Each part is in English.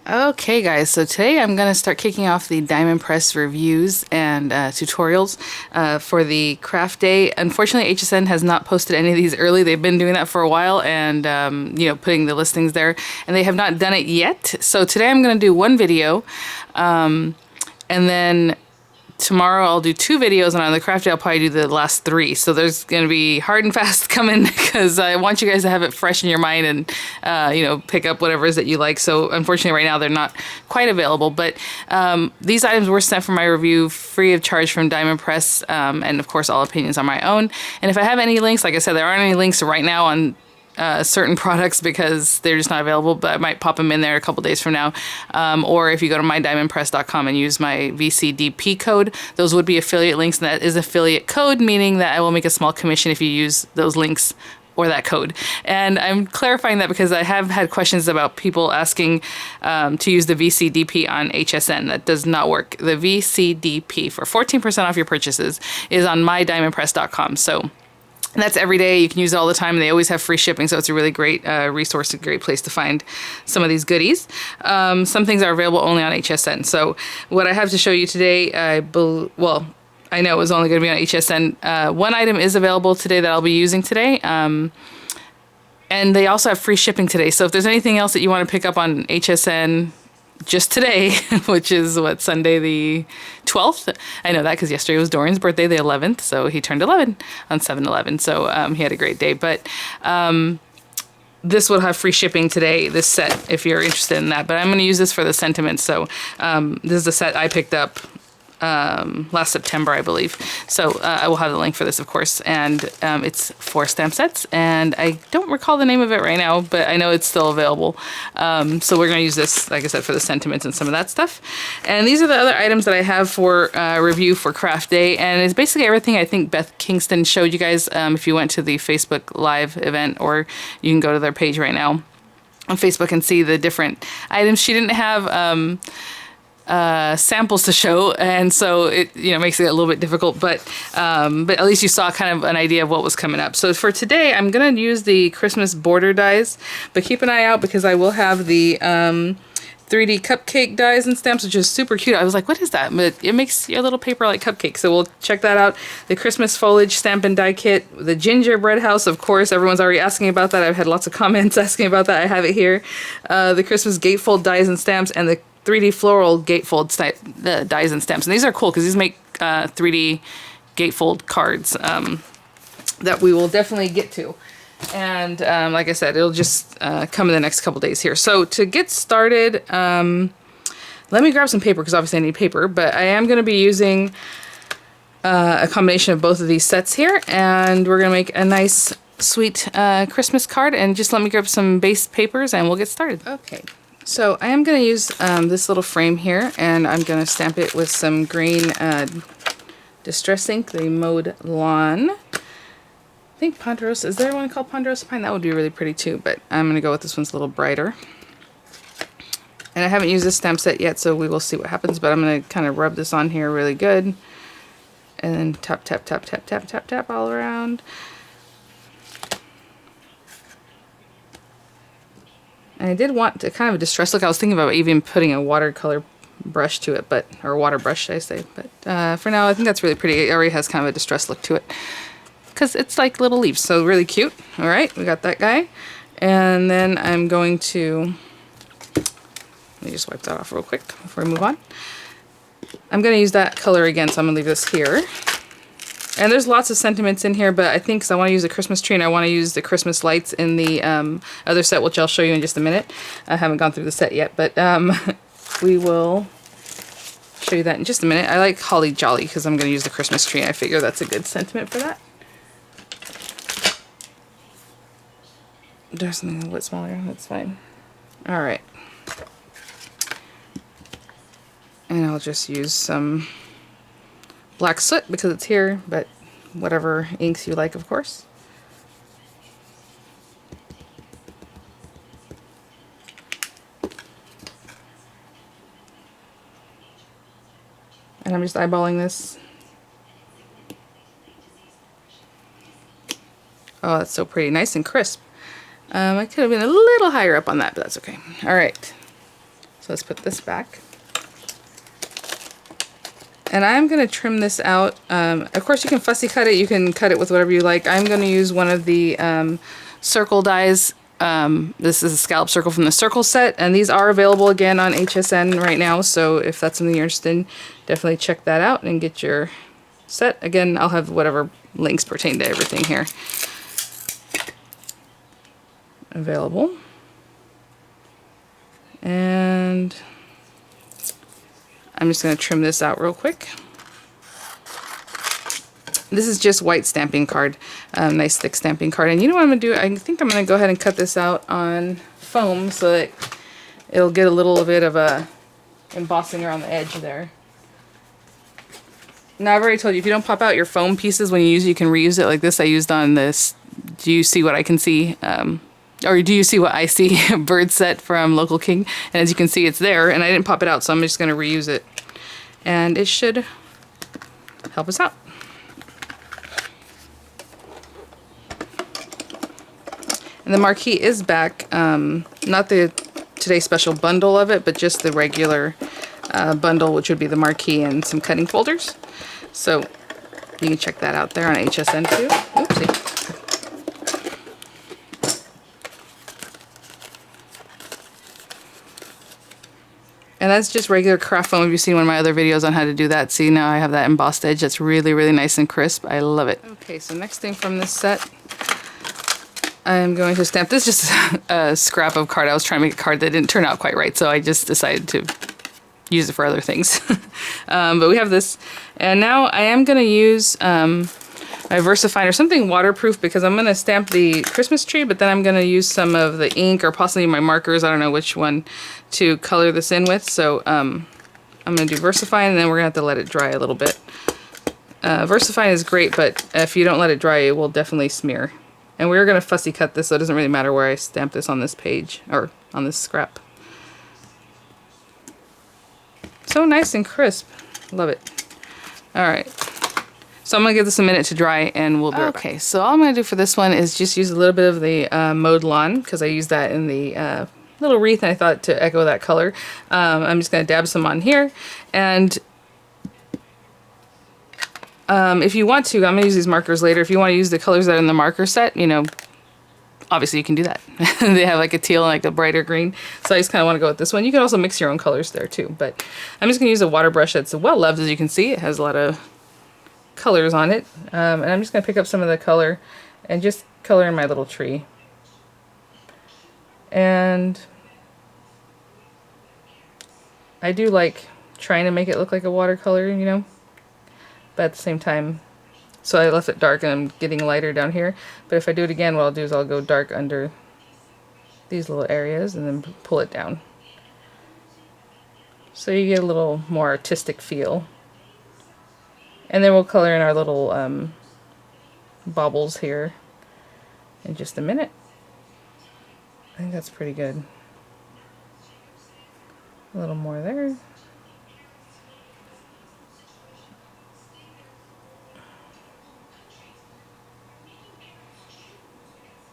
Okay guys, so today I'm going to start kicking off the Diamond Press reviews and tutorials for the craft day. Unfortunately, HSN has not posted any of these early. They've been doing that for a while and putting the listings there, and they have not done it yet. So today I'm going to do one video and then tomorrow I'll do 2 videos, and on the craft day I'll probably do the last 3. So there's going to be hard and fast coming because I want you guys to have it fresh in your mind and pick up whatever it is that you like. So unfortunately right now they're not quite available, but these items were sent for my review free of charge from Diamond Press, and of course all opinions are my own. And if I have any links, like I said, there aren't any links right now on certain products because they're just not available, but I might pop them in there a couple days from now. Or if you go to mydiamondpress.com and use my VCDP code, those would be affiliate links, and that is affiliate code, meaning that I will make a small commission if you use those links or that code. And I'm clarifying that because I have had questions about people asking to use the VCDP on HSN. That does not work. The VCDP for 14% off your purchases is on mydiamondpress.com. So that's every day. You can use it all the time. They always have free shipping, so it's a really great resource, a great place to find some of these goodies. Some things are available only on HSN. So what I have to show you today, I know it was only going to be on HSN. One item is available today that I'll be using today. And they also have free shipping today. So if there's anything else that you want to pick up on HSN just today, which is Sunday the 12th. I know that because yesterday was Dorian's birthday, the 11th, so he turned 11 on 7/11, so he had a great day. But this will have free shipping today, this set, if you're interested in that. But I'm going to use this for the sentiments, so this is the set I picked up last September, I believe. So I will have the link for this, of course, and it's 4 stamp sets, and I don't recall the name of it right now, but I know it's still available. So we're going to use this, like I said, for the sentiments and some of that stuff. And these are the other items that I have for review for Craft Day, and it's basically everything I think Beth Kingston showed you guys if you went to the Facebook Live event, or you can go to their page right now on Facebook and see the different items. She didn't have samples to show, and so it makes it a little bit difficult, but at least you saw kind of an idea of what was coming up. So for today I'm gonna use the Christmas border dies, but keep an eye out because I will have the 3D cupcake dies and stamps, which is super cute. I was like, what is that? But it makes your little paper like cupcakes, so we'll check that out. The Christmas foliage stamp and die kit, the gingerbread house, of course, everyone's already asking about that. I've had lots of comments asking about that. I have it here. The Christmas gatefold dies and stamps, and the 3D floral gatefold dies and stamps. And these are cool because these make 3D gatefold cards that we will definitely get to. And like I said, it'll just come in the next couple days here. So to get started, let me grab some paper because obviously I need paper, but I am going to be using a combination of both of these sets here, and we're going to make a nice sweet Christmas card. And just let me grab some base papers and we'll get started. Okay. So I am going to use this little frame here, and I'm going to stamp it with some green Distress ink, the Mode Lawn. I think Ponderosa, is there one called Ponderosa Pine? That would be really pretty too, but I'm going to go with this one's a little brighter. And I haven't used this stamp set yet, so we will see what happens, but I'm going to kind of rub this on here really good. And then tap, tap, tap, tap, tap, tap, tap all around. And I did want to kind of a distress look. I was thinking about even putting a watercolor brush to it, or water brush, should I say. But for now, I think that's really pretty. It already has kind of a distress look to it because it's like little leaves, so really cute. All right, we got that guy. And then I'm going to, let me just wipe that off real quick before we move on. I'm going to use that color again, so I'm going to leave this here. And there's lots of sentiments in here, but I think because I want to use a Christmas tree and I want to use the Christmas lights in the other set, which I'll show you in just a minute. I haven't gone through the set yet, but we will show you that in just a minute. I like Holly Jolly because I'm going to use the Christmas tree, and I figure that's a good sentiment for that. There's something a little bit smaller, that's fine. Alright. And I'll just use some black soot because it's here, but whatever inks you like, of course. And I'm just eyeballing this. Oh, that's so pretty. Nice and crisp. I could have been a little higher up on that, but that's okay. Alright. So let's put this back. And I'm going to trim this out. Of course, you can fussy cut it. You can cut it with whatever you like. I'm going to use one of the circle dies. This is a scallop circle from the circle set, and these are available again on HSN right now. So if that's something you're interested in, definitely check that out and get your set. Again, I'll have whatever links pertain to everything here available. And I'm just going to trim this out real quick. This is just white stamping card, nice thick stamping card. And you know what I'm going to do? I think I'm going to go ahead and cut this out on foam so that it'll get a little bit of a embossing around the edge there. Now I've already told you, if you don't pop out your foam pieces when you use it, you can reuse it like this. I used on this, do you see what I can see? Or do you see what I see? Bird set from Local King. And as you can see, it's there, and I didn't pop it out, so I'm just going to reuse it. And it should help us out. And the marquee is back, not the Today Special bundle of it, but just the regular bundle, which would be the marquee and some cutting folders. So you can check that out there on HSN too. Oopsie. And that's just regular craft foam. If you've seen one of my other videos on how to do that, see now I have that embossed edge that's really, really nice and crisp. I love it. Okay, so next thing from this set, I'm going to stamp. This is just a scrap of card. I was trying to make a card that didn't turn out quite right, so I just decided to use it for other things. But we have this, and now I am going to use my VersaFine or something waterproof, because I'm going to stamp the Christmas tree, but then I'm going to use some of the ink or possibly my markers, I don't know which one, to color this in with. So I'm going to do VersaFine, and then we're going to have to let it dry a little bit. VersaFine is great, but if you don't let it dry, it will definitely smear. And we're going to fussy cut this, so it doesn't really matter where I stamp this on this page, or on this scrap. So nice and crisp. Love it. Alright. So I'm going to give this a minute to dry, and we'll be right back. Okay, so all I'm going to do for this one is just use a little bit of the mowed lawn, because I used that in the little wreath, and I thought to echo that color. I'm just going to dab some on here. And if you want to, I'm going to use these markers later. If you want to use the colors that are in the marker set, you know, obviously you can do that. They have like a teal and like a brighter green. So I just kind of want to go with this one. You can also mix your own colors there too. But I'm just going to use a water brush that's well loved, as you can see. It has a lot of colors on it. And I'm just going to pick up some of the color and just color in my little tree. And I do like trying to make it look like a watercolor, you know. But at the same time, so I left it dark and I'm getting lighter down here. But if I do it again, what I'll do is I'll go dark under these little areas and then pull it down. So you get a little more artistic feel. And then we'll color in our little baubles here in just a minute. I think that's pretty good. A little more there.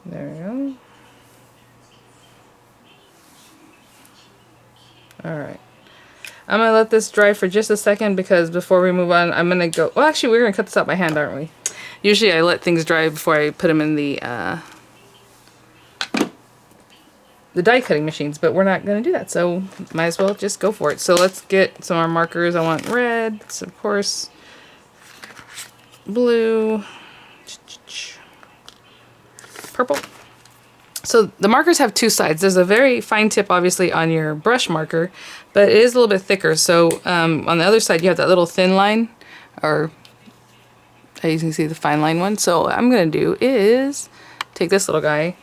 There we go. Alright. I'm going to let this dry for just a second, because before we move on, I'm going to go... Well, actually, we're going to cut this out by hand, aren't we? Usually I let things dry before I put them in the die cutting machines, but we're not going to do that, so might as well just go for it. So let's get some of our markers. I want red, of course, blue, purple. So the markers have two sides. There's a very fine tip, obviously, on your brush marker, but it is a little bit thicker. So on the other side, you have that little thin line, or as you can see, the fine line one. So what I'm going to do is take this little guy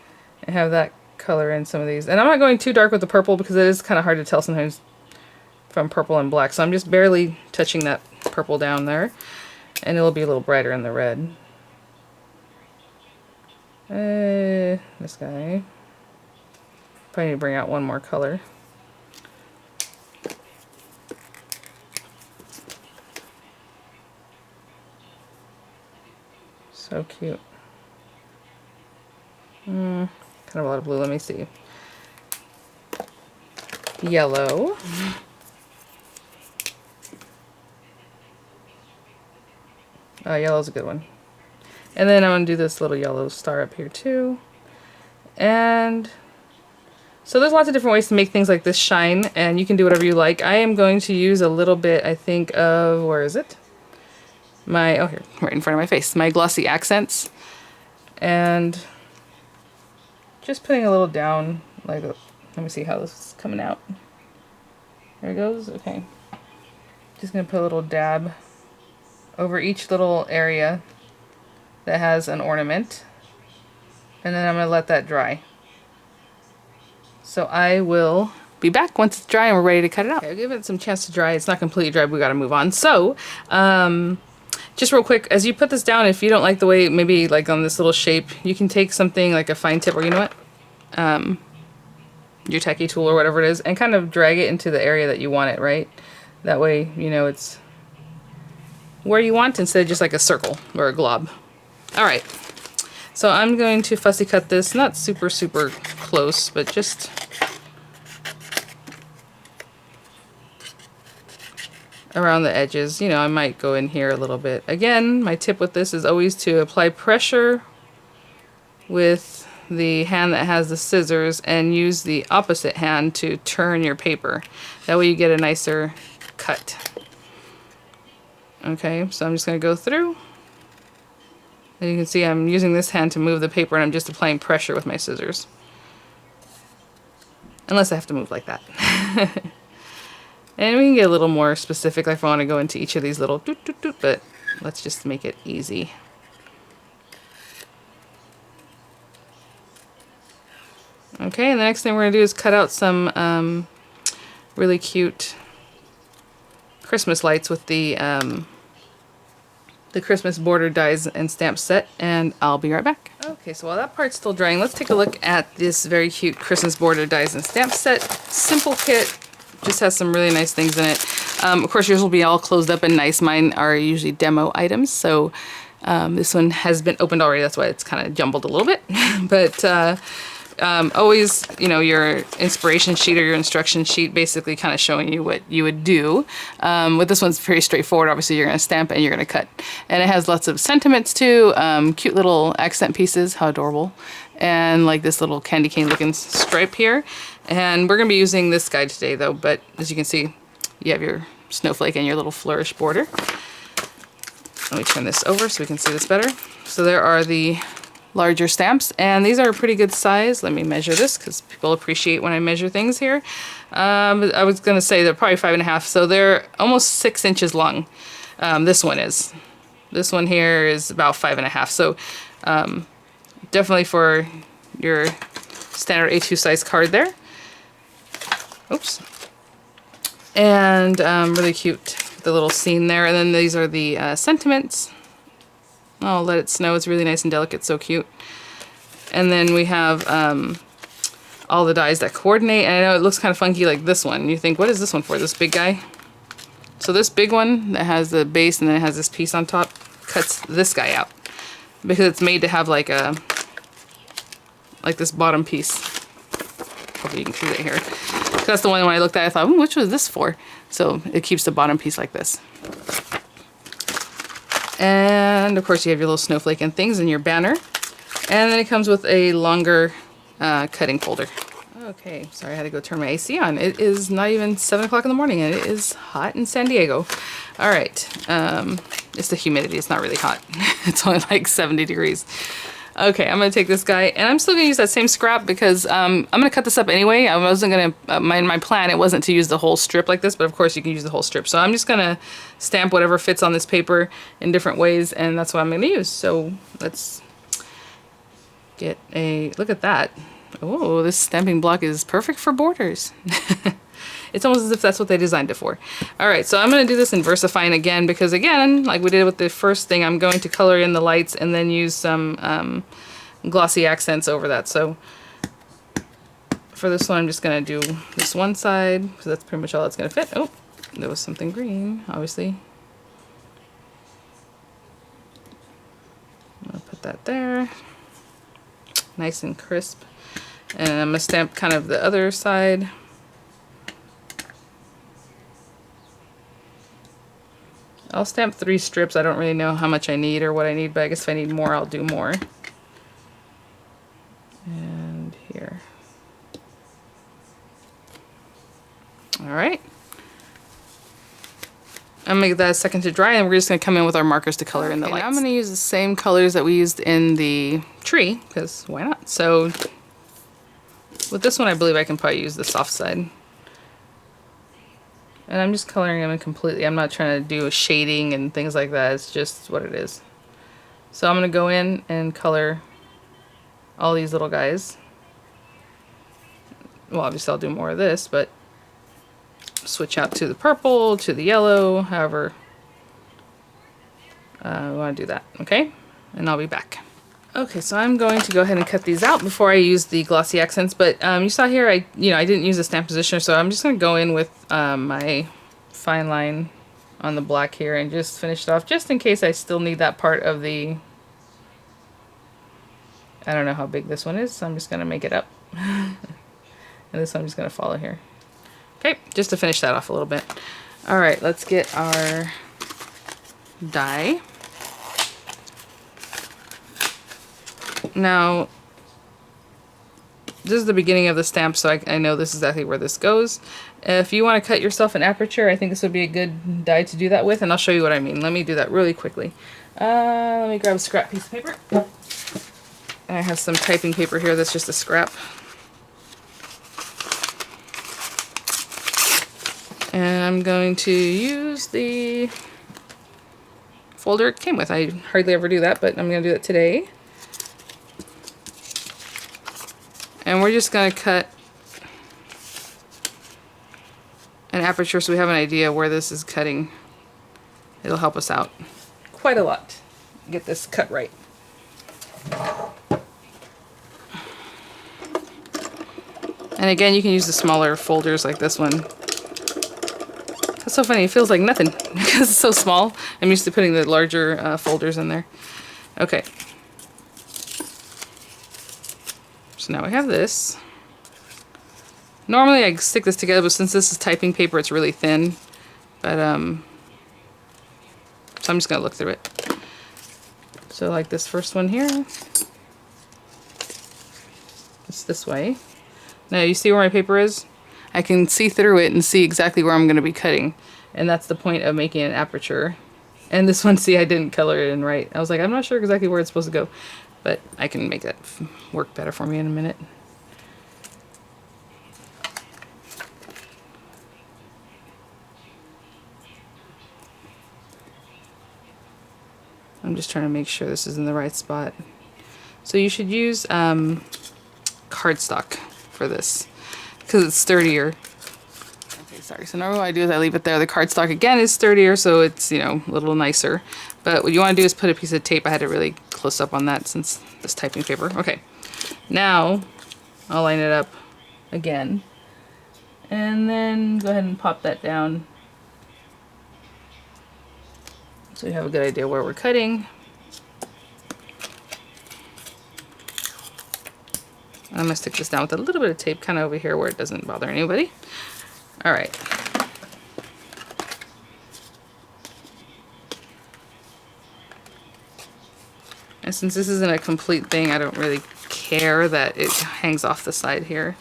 and have that color in some of these. And I'm not going too dark with the purple, because it is kind of hard to tell sometimes from purple and black. So I'm just barely touching that purple down there, and it'll be a little brighter in the red. This guy. Probably need to bring out one more color. So cute. Kind of a lot of blue. Let me see. yellow. Yellow's a good one. And then I'm going to do this little yellow star up here too. And so there's lots of different ways to make things like this shine, and you can do whatever you like. I am going to use a little bit, I think, of, where is it? Oh, here, right in front of my face. My glossy accents. And just putting a little down, like, let me see how this is coming out. There it goes, okay. Just going to put a little dab over each little area that has an ornament. And then I'm going to let that dry. So I will be back once it's dry and we're ready to cut it out. Okay, I'll give it some chance to dry. It's not completely dry, but we got to move on. So, just real quick, as you put this down, if you don't like the way, maybe like on this little shape, you can take something like a fine tip, or you know what? Your techie tool or whatever it is, and kind of drag it into the area that you want it, right? That way, you know, it's where you want instead of just like a circle or a glob. All right. So I'm going to fussy cut this, not super close, but just around the edges. You know, I might go in here a little bit. Again, my tip with this is always to apply pressure with the hand that has the scissors and use the opposite hand to turn your paper. That way you get a nicer cut. Okay, so I'm just going to go through. And you can see I'm using this hand to move the paper, and I'm just applying pressure with my scissors. Unless I have to move like that. And we can get a little more specific if I want to go into each of these little doot doot doot, but let's just make it easy. Okay, and the next thing we're going to do is cut out some really cute Christmas lights with the Christmas border dies and stamps set, and I'll be right back. Okay, so while that part's still drying, let's take a look at this very cute Christmas border dies and stamps set. Simple kit, just has some really nice things in it. Of course, yours will be all closed up and nice. Mine are usually demo items, so this one has been opened already. That's why it's kind of jumbled a little bit. But always, you know, your inspiration sheet or your instruction sheet basically kind of showing you what you would do. With this one's very straightforward. Obviously, you're going to stamp and you're going to cut. And it has lots of sentiments too, cute little accent pieces, how adorable. And like this little candy cane looking stripe here. And we're going to be using this guide today though, but as you can see, you have your snowflake and your little flourish border. Let me turn this over so we can see this better. So there are the larger stamps, and these are a pretty good size. Let me measure this because people appreciate when I measure things here. I was going to say they're probably 5.5, so they're almost 6 inches long. This one is. This one here is about 5.5, so definitely for your standard A2 size card there. Oops. And really cute, the little scene there. And then these are the sentiments. Oh, Let It Snow. It's really nice and delicate, so cute. And then we have all the dies that coordinate. And I know it looks kind of funky like this one. You think, what is this one for, this big guy? So this big one that has the base and then it has this piece on top cuts this guy out. Because it's made to have like this bottom piece. Hopefully you can see that here. That's the one when I looked at it, I thought, which was this for? So it keeps the bottom piece like this. And of course you have your little snowflake and things in your banner. And then it comes with a longer cutting folder. Okay, sorry I had to go turn my AC on. It is not even 7 o'clock in the morning and it is hot in San Diego. All right, it's the humidity, it's not really hot. It's only like 70 degrees. Okay, I'm going to take this guy, and I'm still going to use that same scrap because I'm going to cut this up anyway. I wasn't going to, my plan, it wasn't to use the whole strip like this, but of course you can use the whole strip. So I'm just going to stamp whatever fits on this paper in different ways, and that's what I'm going to use. So let's get a, look at that. Oh, this stamping block is perfect for borders. It's almost as if that's what they designed it for. All right, so I'm going to do this in VersaFine again because, again, like we did with the first thing, I'm going to color in the lights and then use some glossy accents over that. So for this one, I'm just going to do this one side because that's pretty much all it's going to fit. Oh, there was something green, obviously. I'm going to put that there. Nice and crisp. And I'm going to stamp kind of the other side. I'll stamp 3 strips. I don't really know how much I need or what I need, but I guess if I need more, I'll do more. And here. Alright. I'm going to give that a second to dry, and we're just going to come in with our markers to color in the lights. Now I'm going to use the same colors that we used in the tree, because why not? So with this one, I believe I can probably use the soft side. And I'm just coloring them in completely. I'm not trying to do a shading and things like that. It's just what it is. So I'm going to go in and color all these little guys. Well, obviously I'll do more of this, but switch out to the purple, to the yellow, however we want to do that, okay? And I'll be back. Okay, so I'm going to go ahead and cut these out before I use the glossy accents, but you saw here I didn't use a stamp positioner, so I'm just going to go in with my fine line on the black here and just finish it off, just in case I still need that part of the... I don't know how big this one is, so I'm just going to make it up. And this one I'm just going to follow here. Okay, just to finish that off a little bit. Alright, let's get our die. Now, this is the beginning of the stamp, so I know this is exactly where this goes. If you want to cut yourself an aperture, I think this would be a good die to do that with, and I'll show you what I mean. Let me do that really quickly. Let me grab a scrap piece of paper. And I have some typing paper here that's just a scrap. And I'm going to use the folder it came with. I hardly ever do that, but I'm going to do that today. And we're just going to cut an aperture so we have an idea where this is cutting. It'll help us out quite a lot. Get this cut right. And again, you can use the smaller folders like this one. That's so funny, it feels like nothing because it's so small. I'm used to putting the larger folders in there. Okay. So now we have this. Normally I stick this together, but since this is typing paper, it's really thin. But, so I'm just going to look through it. So like this first one here. It's this way. Now you see where my paper is? I can see through it and see exactly where I'm going to be cutting. And that's the point of making an aperture. And this one, see, I didn't color it in right. I was like, I'm not sure exactly where it's supposed to go. But I can make that work better for me in a minute. I'm just trying to make sure this is in the right spot. So you should use cardstock for this, because it's sturdier. Okay, sorry. So normally what I do is I leave it there. The cardstock again is sturdier, so it's, you know, a little nicer. But what you want to do is put a piece of tape. I had it really close up on that since this typing paper. Okay, now I'll line it up again, and then go ahead and pop that down so we have a good idea where we're cutting. I'm going to stick this down with a little bit of tape kind of over here where it doesn't bother anybody. Alright. And since this isn't a complete thing, I don't really care that it hangs off the side here.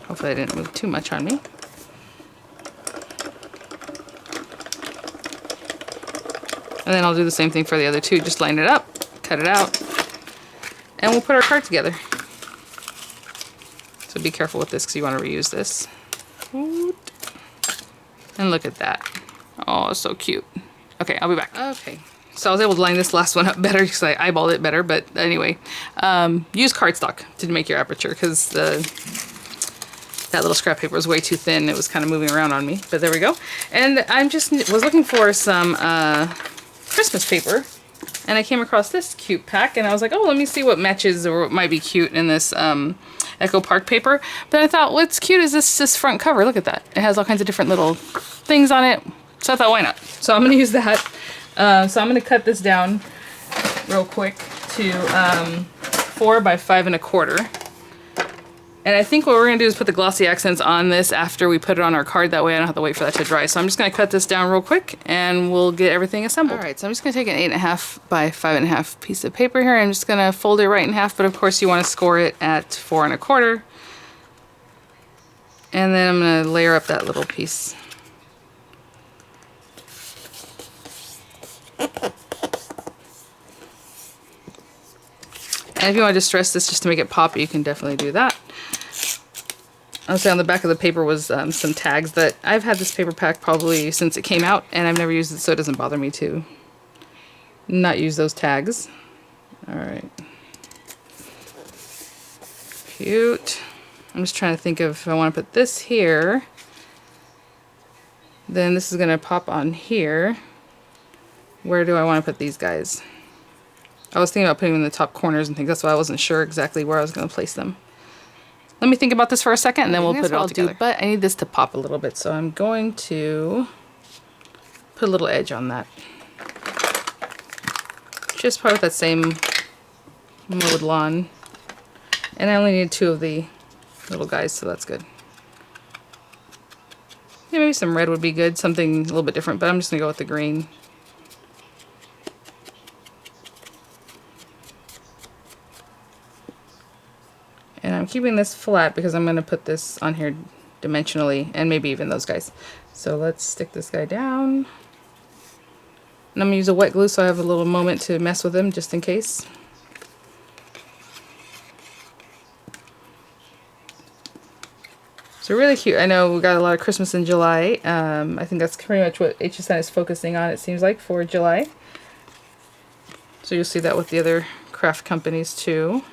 Hopefully I didn't move too much on me. And then I'll do the same thing for the other two. Just line it up, cut it out, and we'll put our card together. So be careful with this because you want to reuse this. And look at that. Oh, so cute. Okay, I'll be back. Okay, so I was able to line this last one up better because I eyeballed it better, but anyway. Use cardstock to make your aperture because that little scrap paper was way too thin. It was kind of moving around on me, but there we go. And I just was looking for some Christmas paper, and I came across this cute pack, and I was like, oh, let me see what matches or what might be cute in this Echo Park paper. But I thought, what's cute is this front cover. Look at that. It has all kinds of different little things on it. So I thought, why not? So I'm going to use that. So I'm going to cut this down real quick to 4 by 5 1/4. And I think what we're going to do is put the glossy accents on this after we put it on our card. That way I don't have to wait for that to dry. So I'm just going to cut this down real quick and we'll get everything assembled. Alright, so I'm just going to take an 8 1/2 by 5 1/2 piece of paper here. I'm just going to fold it right in half, but of course you want to score it at 4 1/4. And then I'm going to layer up that little piece. And if you want to distress this just to make it pop, you can definitely do that. I'll say on the back of the paper was some tags that I've had this paper pack probably since it came out, and I've never used it, so it doesn't bother me to not use those tags. Alright. Cute. I'm just trying to think of if I want to put this here. Then this is going to pop on here. Where do I want to put these guys? I was thinking about putting them in the top corners and things. That's why I wasn't sure exactly where I was going to place them. Let me think about this for a second and then we'll put it all together. But I need this to pop a little bit, so I'm going to put a little edge on that. Just probably with that same mowed lawn. And I only need 2 of the little guys, so that's good. Yeah, maybe some red would be good, something a little bit different, but I'm just going to go with the green. And I'm keeping this flat because I'm going to put this on here dimensionally, and maybe even those guys. So let's stick this guy down. And I'm going to use a wet glue so I have a little moment to mess with him just in case. So really cute. I know we got a lot of Christmas in July. I think that's pretty much what HSN is focusing on, it seems like, for July. So you'll see that with the other craft companies too.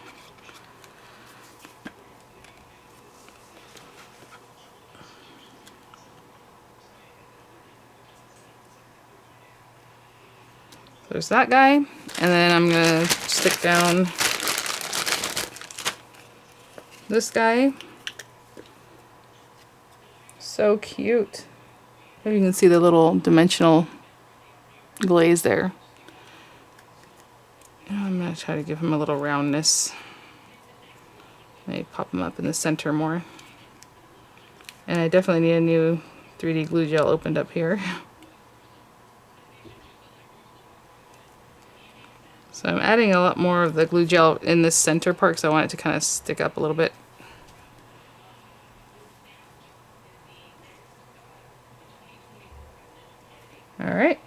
There's that guy, and then I'm gonna stick down this guy. So cute. There you can see the little dimensional glaze there. I'm gonna try to give him a little roundness. Maybe pop him up in the center more. And I definitely need a new 3D glue gel opened up here. So I'm adding a lot more of the glue gel in this center part because I want it to kind of stick up a little bit. Alright,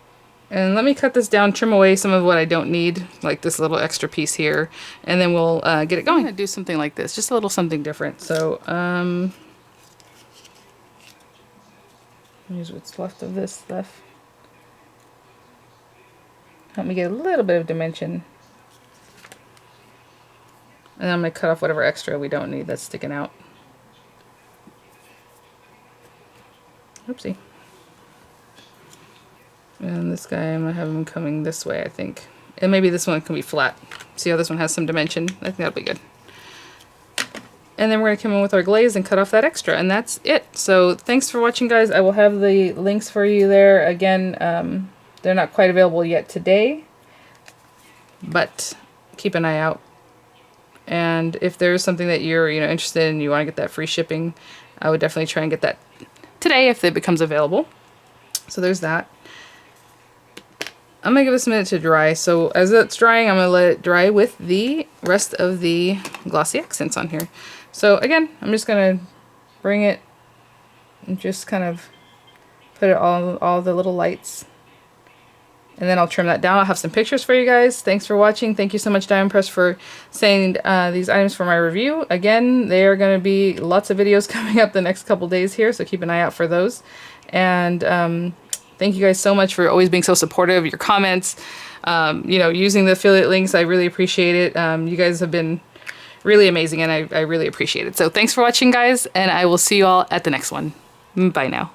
and let me cut this down, trim away some of what I don't need, like this little extra piece here, and then we'll get it going. I'm going to do something like this, just a little something different. So, here's what's left of this stuff. Help me get a little bit of dimension. And then I'm going to cut off whatever extra we don't need that's sticking out. Oopsie. And this guy, I'm going to have him coming this way, I think. And maybe this one can be flat. See how this one has some dimension? I think that'll be good. And then we're going to come in with our glaze and cut off that extra. And that's it. So thanks for watching, guys. I will have the links for you there. Again, they're not quite available yet today, but keep an eye out. And if there's something that you're interested in, you want to get that free shipping, I would definitely try and get that today if it becomes available. So there's that. I'm going to give this a minute to dry. So as it's drying, I'm going to let it dry with the rest of the glossy accents on here. So again, I'm just going to bring it and just kind of put it all the little lights. And then I'll trim that down. I'll have some pictures for you guys. Thanks for watching. Thank you so much, Diamond Press, for sending these items for my review. Again, there are going to be lots of videos coming up the next couple days here, so keep an eye out for those. And thank you guys so much for always being so supportive. Your comments, using the affiliate links, I really appreciate it. You guys have been really amazing, and I really appreciate it. So thanks for watching, guys, and I will see you all at the next one. Bye now.